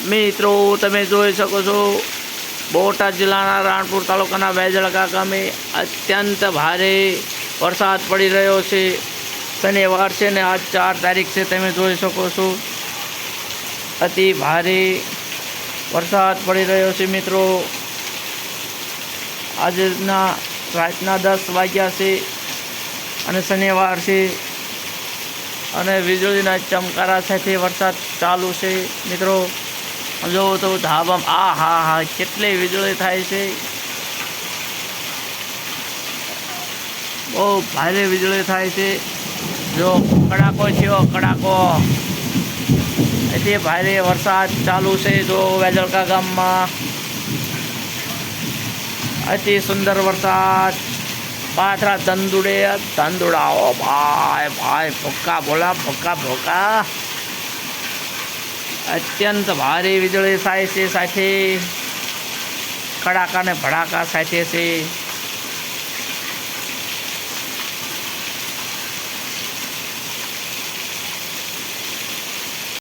મિત્રો તમે જોઈ શકો છો બોટાદ જિલ્લાના રાણપુર તાલુકાના વેજળકા ગામે અત્યંત ભારે વરસાદ પડી રહ્યો છે। શનિવાર છે ને આજ 4 તારીખ છે। તમે જોઈ શકો છો અતિ ભારે વરસાદ પડી રહ્યો છે। મિત્રો આજના રાતના 10 વાગ્યા છે અને શનિવાર છે અને વીજળીના ચમકારા સાથે વરસાદ ચાલુ છે। મિત્રો જો તો ધાબામાં હા કેટલી વીજળી થાય છે, બહુ ભારે વીજળી થાય છે। જો કડાકો થયો, કડાકો એટલે ભારે વરસાદ ચાલુ છે। જો વેજળકા ગામમાં અતિ સુંદર વરસાદ, પાથરા ધંધુડાઓ ભાઈ ભોકા બોલા ભોકા અત્યંત ભારે વીજળી થાય છે, સાથે કડાકા ને ભડાકા સાથે છે।